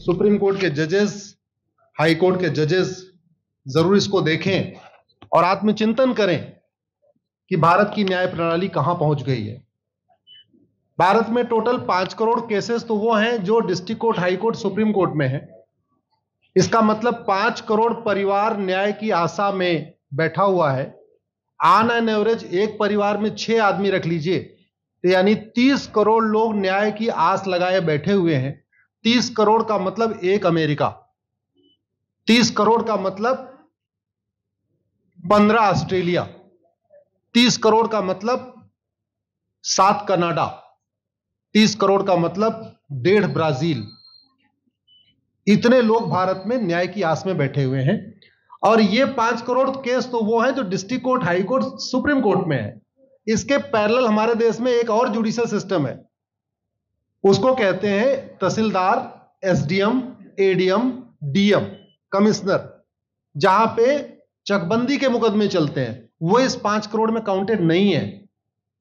Supreme court के जजेस, high court के जजेस जरूर इसको देखें और आत्मचिंतन करें कि भारत की न्याय प्रणाली कहां पहुंच गई है। भारत में टोटल 5 करोड़ केसेस तो वो हैं जो district court, high court, supreme court में है। इसका मतलब 5 करोड़ परिवार न्याय की आशा में बैठा हुआ है। ऑन एन एवरेज एक परिवार में 6 आदमी रख लीजिए, तो यानी 30 करोड़ लोग न्याय की आस लगाए बैठे हुए हैं। 30 करोड़ का मतलब एक अमेरिका, 30 करोड़ का मतलब 15 ऑस्ट्रेलिया, 30 करोड़ का मतलब 7 कनाडा, 30 करोड़ का मतलब 1.5 ब्राजील। इतने लोग भारत में न्याय की आस में बैठे हुए हैं। और ये 5 करोड़ केस तो वो हैं जो district court, high court, supreme court में है। इसके पैरेलल हमारे देश में एक और जुडिशियल सिस्टम है, उसको कहते हैं तहसीलदार, एसडीएम, एडीएम, डीएम, कमिश्नर, जहां पे चकबंदी के मुकदमे चलते हैं। वो इस 5 करोड़ में काउंटेड नहीं है।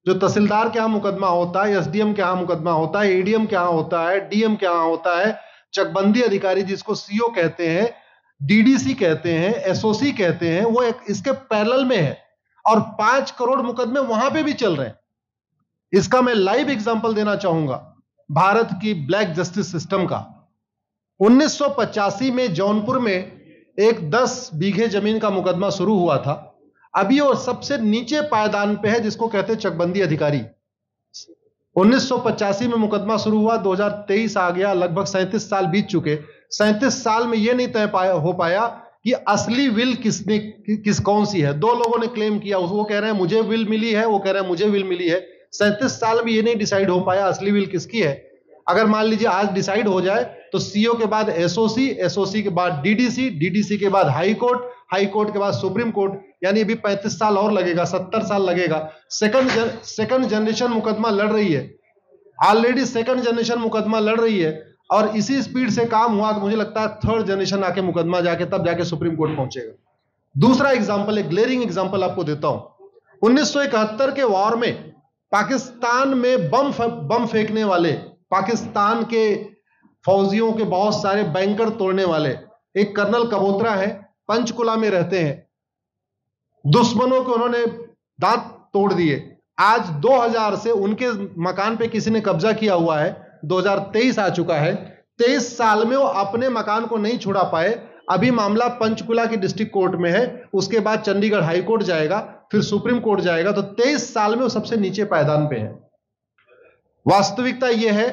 जो तहसीलदार के यहां मुकदमा होता है, एसडीएम के यहां मुकदमा होता है, एडीएम के यहां होता है, डीएम के यहां होता है, चकबंदी अधिकारी जिसको सीओ कहते हैं, डीडीसी कहते हैं, एसओसी कहते हैं, वो एक इसके पैरेलल में है। और 5 करोड़ मुकदमे वहां पे भी चल रहे हैं। इसका मैं लाइव एग्जांपल देना चाहूंगा भारत की ब्लैक जस्टिस सिस्टम का। 1985 में जौनपुर में एक 10 बीघे जमीन का मुकदमा शुरू हुआ था। अभी वो सबसे नीचे पायदान पे है, जिसको कहते हैं चकबंदी अधिकारी। 1985 में मुकदमा शुरू हुआ, 2023 आ गया, लगभग 37 साल बीत चुके। 37 साल में यह नहीं तय हो पाया कि असली विल कौन सी है। 2 लोगों ने क्लेम किया, वो कह रहे हैं मुझे विल मिली है, वो कह रहे हैं मुझे विल मिली है। 37 साल में यह नहीं डिसाइड हो पाया असली विल किसकी है। अगर मान लीजिए आज डिसाइड हो जाए तो सीओ के बाद एसओसी, एसओसी के बाद डीडीसी, डीडीसी के बाद हाई कोर्ट, हाई कोर्ट के बाद सुप्रीम कोर्ट, यानी अभी 35 साल और लगेगा, 70 साल लगेगा। सेकंड जनरेशन मुकदमा लड़ रही है, ऑलरेडी सेकंड जनरेशन मुकदमा लड़ रही है। और इसी स्पीड से काम हुआ तो मुझे लगता है थर्ड जनरेशन आके मुकदमा जाके तब जाके सुप्रीम कोर्ट पहुंचेगा। दूसरा एग्जांपल, एक ग्लेरिंग एग्जांपल आपको देता हूं। 1971 के वॉर में पाकिस्तान में बम फेंकने वाले, पाकिस्तान के फौजियों के बहुत सारे बैंकर तोड़ने वाले एक कर्नल कबोत्रा है, पंचकुला में रहते हैं। दुश्मनों के उन्होंने दांत तोड़ दिए। आज 2000 से उनके मकान पे किसी ने कब्जा किया हुआ है। 2023 आ चुका है, 23 साल में वो अपने मकान को नहीं छुड़ा पाए। अभी मामला पंचकुला की डिस्ट्रिक्ट कोर्ट में है, उसके बाद चंडीगढ़ हाई कोर्ट जाएगा, फिर सुप्रीम कोर्ट जाएगा। तो 23 साल में वो सबसे नीचे पायदान पे है। वास्तविकता यह है,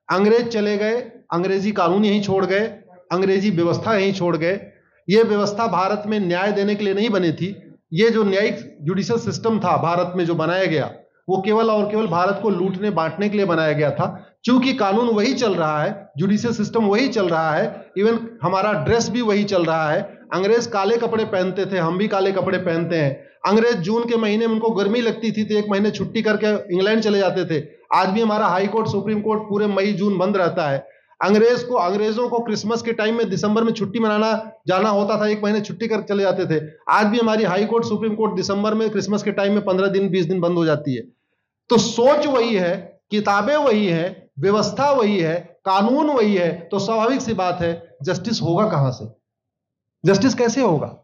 अंग्रेज चले गए, अंग्रेजी कानून यहीं छोड़ गए, अंग्रेजी व्यवस्था यहीं छोड़ गए। यह व्यवस्था भारत में न्याय देने के लिए नहीं बनी थी। यह जो न्यायिक जुडिशियल सिस्टम था भारत में जो बनाया गया, वो केवल और केवल भारत को लूटने बांटने के लिए बनाया गया था। क्योंकि कानून वही चल रहा है, जुडिशियल सिस्टम वही चल रहा है, इवन हमारा ड्रेस भी वही चल रहा है। अंग्रेज काले कपड़े पहनते थे, हम भी काले कपड़े पहनते हैं। अंग्रेज जून के महीने में उनको गर्मी लगती थी तो 1 महीने छुट्टी करके इंग्लैंड चले जाते थे। आज भी हमारा हाई कोर्ट, सुप्रीम कोर्ट पूरे मई जून बंद रहता है। अंग्रेजों को क्रिसमस के टाइम में दिसंबर में छुट्टी मनाना जाना होता था, 1 महीने छुट्टी कर चले जाते थे। आज भी हमारी हाई कोर्ट, सुप्रीम कोर्ट दिसंबर में, क्रिसमस के टाइम में 15 दिन 20 दिन बंद हो जाती है। तो सोच वही है, किताबें वही है, व्यवस्था वही है, कानून वही है। तो स्वाभाविक सी बात है, जस्टिस होगा कहां से? जस्टिस कैसे होगा?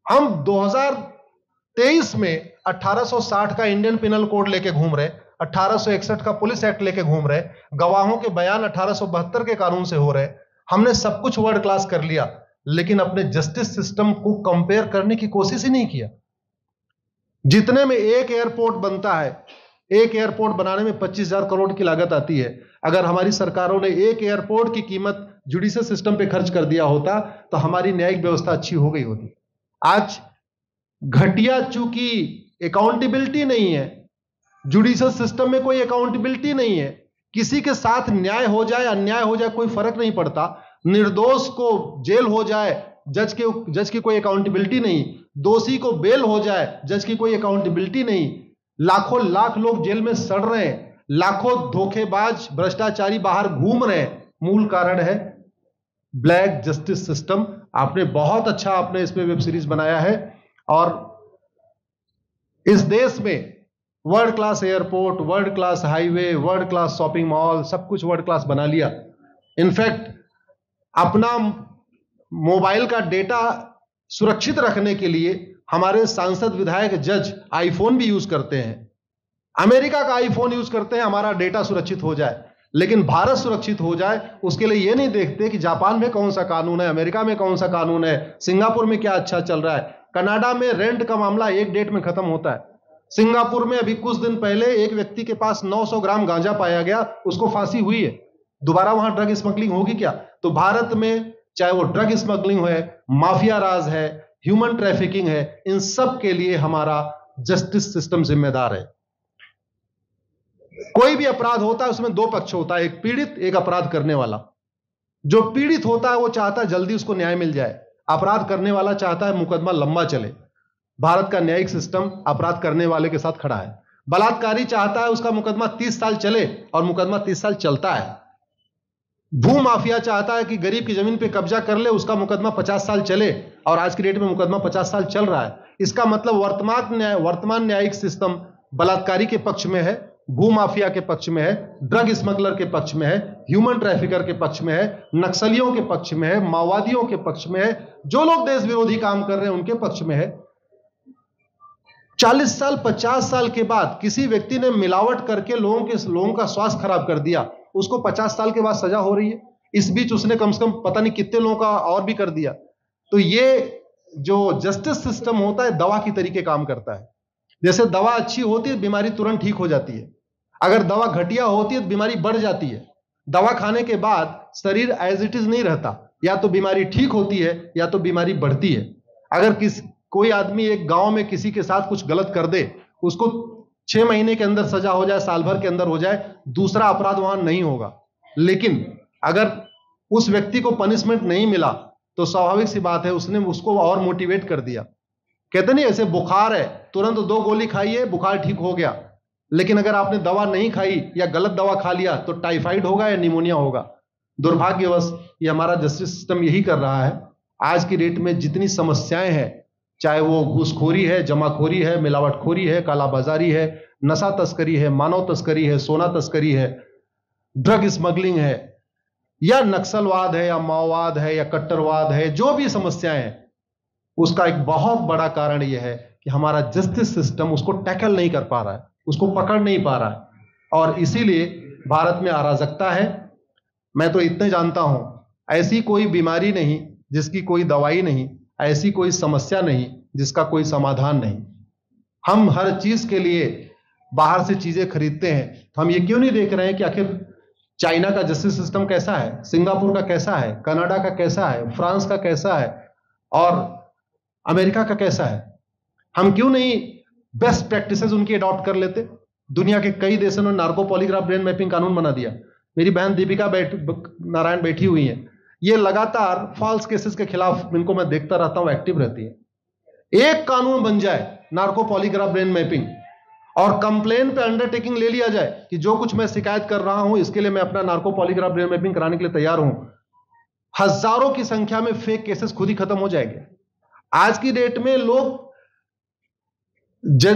हम 2023 में 1860 का इंडियन पिनल कोड लेके घूम रहे, 1861 का पुलिस एक्ट लेके घूम रहे, गवाहों के बयान 1872 के कानून से हो रहे। हमने सब कुछ वर्ल्ड क्लास कर लिया, लेकिन अपने जस्टिस सिस्टम को कंपेयर करने की कोशिश ही नहीं किया। जितने में एक एयरपोर्ट बनता है, एक एयरपोर्ट बनाने में 25,000 करोड़ की लागत आती है। अगर हमारी सरकारों ने एक एयरपोर्ट की कीमत जुडिशियल सिस्टम पे खर्च कर दिया होता तो हमारी न्यायिक व्यवस्था अच्छी हो गई होती। आज घटिया, चूंकि अकाउंटेबिलिटी नहीं है, जुडिशियल सिस्टम में कोई अकाउंटेबिलिटी नहीं है। किसी के साथ न्याय हो जाए, अन्याय हो जाए, कोई फर्क नहीं पड़ता। निर्दोष को जेल हो जाए, जज की कोई अकाउंटेबिलिटी नहीं। दोषी को बेल हो जाए, जज की कोई अकाउंटेबिलिटी नहीं। लाखों लाख लोग जेल में सड़ रहे हैं, लाखों धोखेबाज भ्रष्टाचारी बाहर घूम रहे हैं। मूल कारण है ब्लैक जस्टिस सिस्टम। आपने बहुत अच्छा, आपने इसमें वेब सीरीज बनाया है और इस देश में world class airport, world class highway, world class shopping mall, सब कुछ वर्ल्ड क्लास बना लिया। इनफैक्ट अपना मोबाइल का डेटा सुरक्षित रखने के लिए हमारे सांसद, विधायक, जज आईफोन भी यूज करते हैं, अमेरिका का आईफोन यूज करते हैं, हमारा डेटा सुरक्षित हो जाए। लेकिन भारत सुरक्षित हो जाए उसके लिए यह नहीं देखते कि जापान में कौन सा कानून है, अमेरिका में कौन सा कानून है, सिंगापुर में क्या अच्छा चल रहा है। कनाडा में रेंट का मामला एक डेट में खत्म होता है। सिंगापुर में अभी कुछ दिन पहले एक व्यक्ति के पास 900 ग्राम गांजा पाया गया, उसको फांसी हुई है। दोबारा वहां ड्रग स्मगलिंग होगी क्या? तो भारत में चाहे वो ड्रग स्मगलिंग है, माफिया राज है, ह्यूमन ट्रैफिकिंग है, इन सब के लिए हमारा जस्टिस सिस्टम जिम्मेदार है। कोई भी अपराध होता है उसमें दो पक्ष होता है, एक पीड़ित, एक अपराध करने वाला। जो पीड़ित होता है वो चाहता है जल्दी उसको न्याय मिल जाए, अपराध करने वाला चाहता है मुकदमा लंबा चले। भारत का न्यायिक सिस्टम अपराध करने वाले के साथ खड़ा है। बलात्कारी चाहता है उसका मुकदमा 30 साल चले और मुकदमा 30 साल चलता है। भू माफिया चाहता है कि गरीब की जमीन पे कब्जा कर ले, उसका मुकदमा 50 साल चले और आज की डेट में मुकदमा 50 साल चल रहा है। इसका मतलब वर्तमान न्यायिक सिस्टम बलात्कारी के पक्ष में है, भू माफिया के पक्ष में है, ड्रग स्मगलर के पक्ष में है, ह्यूमन ट्रैफिकर के पक्ष में है, नक्सलियों के पक्ष में है, माओवादियों के पक्ष में है, जो लोग देश विरोधी काम कर रहे हैं उनके पक्ष में है। 40 साल 50 साल के बाद किसी व्यक्ति ने मिलावट करके लोगों का स्वास्थ्य खराब कर दिया, उसको 50 साल के बाद सजा हो रही है। इस बीच उसने कम से कम पता नहीं कितने लोगों का और भी कर दिया। तो ये जो जस्टिस सिस्टम होता है दवा की तरीके काम करता है। जैसे दवा अच्छी होती है बीमारी तुरंत ठीक हो जाती है, अगर दवा घटिया होती है तो बीमारी बढ़ जाती है। दवा खाने के बाद शरीर एज इट इज नहीं रहता, या तो बीमारी ठीक होती है या तो बीमारी बढ़ती है। अगर कोई आदमी एक गांव में किसी के साथ कुछ गलत कर दे, उसको 6 महीने के अंदर सजा हो जाए, साल भर के अंदर हो जाए, दूसरा अपराध वहां नहीं होगा। लेकिन अगर उस व्यक्ति को पनिशमेंट नहीं मिला तो स्वाभाविक सी बात है उसने उसको और मोटिवेट कर दिया। कहते नहीं ऐसे बुखार है, तुरंत 2 गोली खाइए बुखार ठीक हो गया, लेकिन अगर आपने दवा नहीं खाई या गलत दवा खा लिया तो टाइफाइड होगा या निमोनिया होगा। दुर्भाग्यवश ये हमारा जस्टिस सिस्टम यही कर रहा है। आज की डेट में जितनी समस्याएं हैं, चाहे वो घूसखोरी है, जमाखोरी है, मिलावटखोरी है, कालाबाजारी है, नशा तस्करी है, मानव तस्करी है, सोना तस्करी है, ड्रग स्मगलिंग है, या नक्सलवाद है, या माओवाद है, या कट्टरवाद है, जो भी समस्याएं हैं, उसका एक बहुत बड़ा कारण यह है कि हमारा जस्टिस सिस्टम उसको टैकल नहीं कर पा रहा है, उसको पकड़ नहीं पा रहा है, और इसीलिए भारत में अराजकता है। मैं तो इतने जानता हूं, ऐसी कोई बीमारी नहीं जिसकी कोई दवाई नहीं, ऐसी कोई समस्या नहीं जिसका कोई समाधान नहीं। हम हर चीज के लिए बाहर से चीजें खरीदते हैं, तो हम ये क्यों नहीं देख रहे हैं कि आखिर चाइना का जस्टिस सिस्टम कैसा है, सिंगापुर का कैसा है, कनाडा का कैसा है, फ्रांस का कैसा है और अमेरिका का कैसा है। हम क्यों नहीं बेस्ट प्रैक्टिसेस उनकी अडॉप्ट कर लेते। दुनिया के कई देशों ने नार्को पॉलीग्राफ ब्रेन मैपिंग कानून बना दिया। मेरी बहन दीपिका नारायण बैठी हुई है, ये लगातार फॉल्स केसेस के खिलाफ, इनको मैं देखता रहता हूं, एक्टिव रहती है। एक कानून बन जाए नार्को पॉलीग्राफ ब्रेन मैपिंग और कंप्लेन पे अंडरटेकिंग ले लिया जाए कि जो कुछ मैं शिकायत कर रहा हूं इसके लिए मैं अपना नार्को पॉलीग्राफ ब्रेन मैपिंग कराने के लिए तैयार हूं, हजारों की संख्या में फेक केसेस खुद ही खत्म हो जाएंगे। आज की डेट में लोग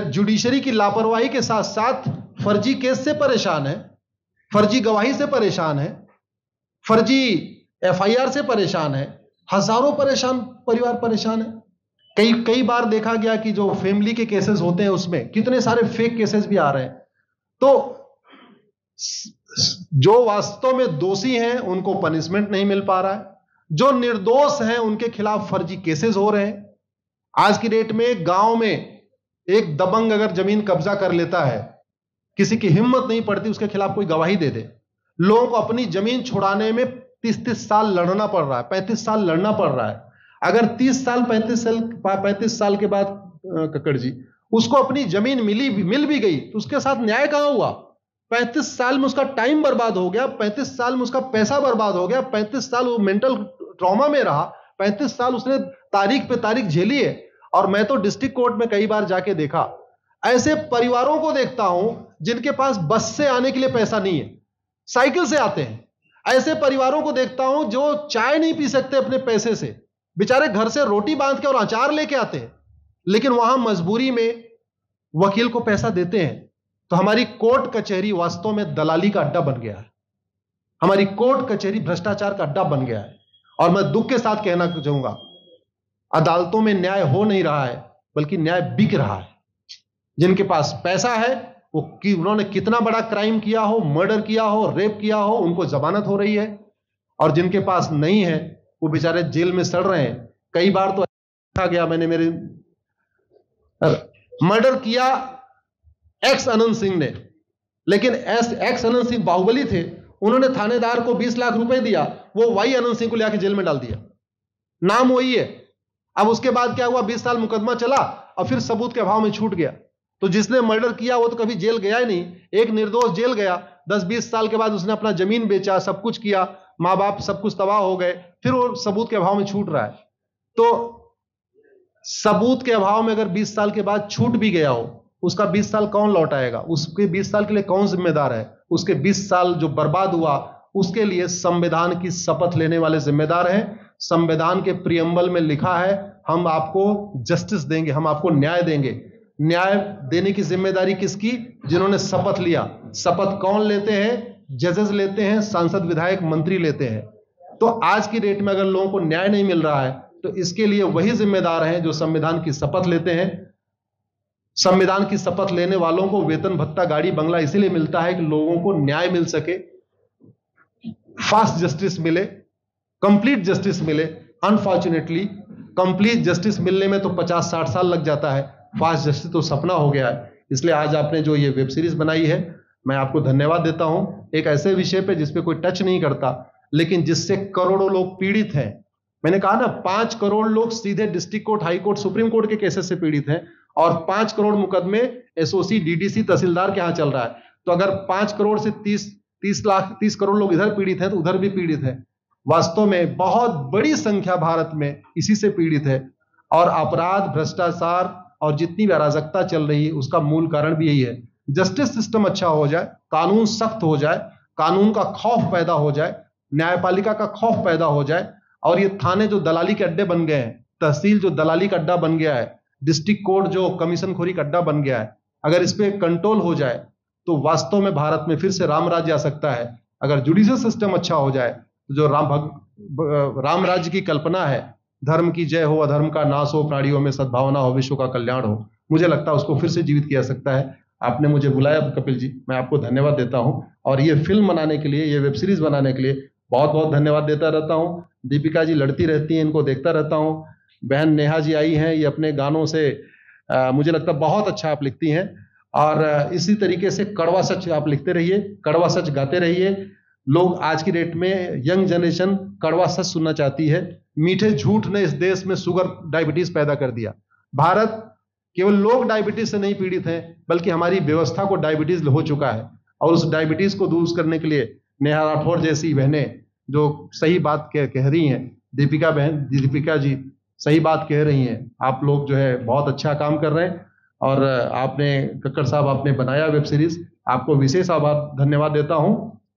जुडिशरी की लापरवाही के साथ साथ फर्जी केस से परेशान है, फर्जी गवाही से परेशान है, फर्जी एफआईआर से परेशान है, हजारों परिवार परेशान है। कई बार देखा गया कि जो फैमिली के केसेस होते हैं उसमें कितने सारे फेक केसेस भी आ रहे हैं। तो जो वास्तव में दोषी हैं उनको पनिशमेंट नहीं मिल पा रहा है, जो निर्दोष हैं उनके खिलाफ फर्जी केसेस हो रहे हैं। आज की डेट में गांव में एक दबंग अगर जमीन कब्जा कर लेता है, किसी की हिम्मत नहीं पड़ती उसके खिलाफ कोई गवाही दे दे। लोगों को अपनी जमीन छुड़ाने में 30-30 साल लड़ना पड़ रहा है, 35 साल लड़ना पड़ रहा है। अगर 30 साल 35 साल के बाद कक्कड़ जी उसको अपनी जमीन मिल भी गई तो उसके साथ न्याय कहां हुआ? 35 साल में उसका टाइम बर्बाद हो गया, 35 साल में उसका पैसा बर्बाद हो गया, 35 साल वो मेंटल ट्रॉमा में रहा, 35 साल उसने तारीख पे तारीख झेली है। और मैं तो डिस्ट्रिक्ट कोर्ट में कई बार जाके देखा, ऐसे परिवारों को देखता हूं जिनके पास बस से आने के लिए पैसा नहीं है, साइकिल से आते हैं। ऐसे परिवारों को देखता हूं जो चाय नहीं पी सकते अपने पैसे से, बेचारे घर से रोटी बांध के और अचार लेके आते हैं, लेकिन वहां मजबूरी में वकील को पैसा देते हैं। तो हमारी कोर्ट कचहरी वास्तव में दलाली का अड्डा बन गया है, हमारी कोर्ट कचहरी भ्रष्टाचार का अड्डा बन गया है। और मैं दुख के साथ कहना चाहूंगा, अदालतों में न्याय हो नहीं रहा है, बल्कि न्याय बिक रहा है। जिनके पास पैसा है, वो कि उन्होंने कितना बड़ा क्राइम किया हो, मर्डर किया हो, रेप किया हो, उनको जमानत हो रही है, और जिनके पास नहीं है वो बेचारे जेल में सड़ रहे हैं। कई बार तो देखा गया, मैंने मेरे मर्डर किया एक्स अनंत सिंह ने, लेकिन एक्स अनंत सिंह बाहुबली थे, उन्होंने थानेदार को 20 लाख रुपए दिया, वो वाई अनंत सिंह को लेकर जेल में डाल दिया, नाम वही है। अब उसके बाद क्या हुआ, 20 साल मुकदमा चला और फिर सबूत के अभाव में छूट गया। तो जिसने मर्डर किया वो तो कभी जेल गया ही नहीं, एक निर्दोष जेल गया, 10-20 साल के बाद उसने अपना जमीन बेचा, सब कुछ किया, माँ बाप सब कुछ तबाह हो गए, फिर वो सबूत के अभाव में छूट रहा है। तो सबूत के अभाव में अगर 20 साल के बाद छूट भी गया हो, उसका 20 साल कौन लौटाएगा? उसके 20 साल के लिए कौन जिम्मेदार है? उसके 20 साल जो बर्बाद हुआ, उसके लिए संविधान की शपथ लेने वाले जिम्मेदार हैं। संविधान के प्रियम्बल में लिखा है, हम आपको जस्टिस देंगे, हम आपको न्याय देंगे। न्याय देने की जिम्मेदारी किसकी? जिन्होंने शपथ लिया। शपथ कौन लेते हैं? जजेस लेते हैं, सांसद, विधायक, मंत्री लेते हैं। तो आज की डेट में अगर लोगों को न्याय नहीं मिल रहा है, तो इसके लिए वही जिम्मेदार हैं जो संविधान की शपथ लेते हैं। संविधान की शपथ लेने वालों को वेतन, भत्ता, गाड़ी, बंगला इसीलिए मिलता है कि लोगों को न्याय मिल सके, फास्ट जस्टिस मिले, कंप्लीट जस्टिस मिले। अनफॉर्चुनेटली कंप्लीट जस्टिस मिलने में तो 50-60 साल लग जाता है, फास्ट जस्टिस तो सपना हो गया है। इसलिए आज आपने जो ये वेब सीरीज बनाई है, मैं आपको धन्यवाद देता हूं। एक ऐसे विषय पे जिस पे कोई टच नहीं करता, लेकिन जिससे करोड़ों लोग पीड़ित हैं। मैंने कहा ना, 5 करोड़ लोग सीधे district court, high court, supreme court के केसेस से पीड़ित हैं, और 5 करोड़ मुकदमे एसओसी, डीडीसी, तहसीलदार के यहां चल रहा है। तो अगर 5 करोड़ से 30 करोड़ लोग इधर पीड़ित हैं, तो उधर भी पीड़ित है। वास्तव में बहुत बड़ी संख्या भारत में इसी से पीड़ित है, और अपराध, भ्रष्टाचार और जितनी भी अराजकता चल रही है, उसका मूल कारण भी यही है। जस्टिस सिस्टम अच्छा हो जाए, कानून सख्त हो जाए, कानून का खौफ पैदा हो जाए, न्यायपालिका का खौफ पैदा हो जाए, और ये थाने जो दलाली के अड्डे बन गए हैं, तहसील जो दलाली का अड्डा बन गया है, डिस्ट्रिक्ट कोर्ट जो कमीशन खोरी का अड्डा बन गया है, अगर इस पे कंट्रोल हो जाए तो वास्तव में भारत में फिर से राम राज्य आ सकता है। अगर जुडिशियल सिस्टम अच्छा हो जाए, तो जो राम राज्य की कल्पना है, धर्म की जय हो, अधर्म का नाश हो, प्राणियों में सद्भावना हो, विश्व का कल्याण हो, मुझे लगता है उसको फिर से जीवित किया जा सकता है। आपने मुझे बुलाया कपिल जी, मैं आपको धन्यवाद देता हूं, और ये फिल्म बनाने के लिए, ये वेब सीरीज बनाने के लिए बहुत बहुत धन्यवाद देता रहता हूं। दीपिका जी लड़ती रहती हैं, इनको देखता रहता हूं। बहन नेहा जी आई हैं, ये अपने गानों से मुझे लगता है बहुत अच्छा आप लिखती हैं, और इसी तरीके से कड़वा सच आप लिखते रहिए, कड़वा सच गाते रहिए। लोग आज की डेट में, यंग जनरेशन कड़वा सच सुनना चाहती है। मीठे झूठ ने इस देश में शुगर, डायबिटीज पैदा कर दिया। भारत केवल लोग डायबिटीज से नहीं पीड़ित हैं, बल्कि हमारी व्यवस्था को डायबिटीज हो चुका है, और उस डायबिटीज को दूर करने के लिए नेहा राठौर जैसी बहनें जो सही बात कह रही हैं, दीपिका जी सही बात कह रही हैं, आप लोग जो है बहुत अच्छा काम कर रहे हैं। और आपने, कक्कड़ साहब, आपने बनाया वेब सीरीज, आपको विशेष आभार, धन्यवाद देता हूं।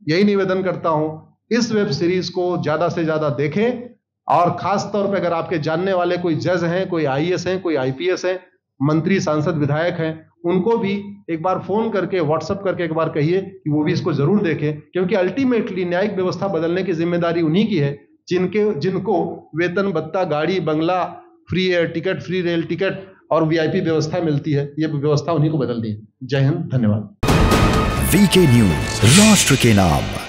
यही निवेदन करता हूं, इस वेब सीरीज को ज्यादा से ज्यादा देखें, और खास तौर पे अगर आपके जानने वाले कोई जज हैं, कोई आईएएस हैं, कोई आईपीएस हैं, मंत्री, सांसद, विधायक हैं, उनको भी एक बार फोन करके, व्हाट्सएप करके एक बार कहिए कि वो भी इसको जरूर देखें, क्योंकि अल्टीमेटली न्यायिक व्यवस्था बदलने की जिम्मेदारी उन्हीं की है जिनको वेतन, भत्ता, गाड़ी, बंगला, free air ticket, free rail ticket और वीआईपी व्यवस्था मिलती है। ये व्यवस्था उन्हीं को बदलनी है। जय हिंद, धन्यवाद। वीके न्यूज, राष्ट्र के नाम।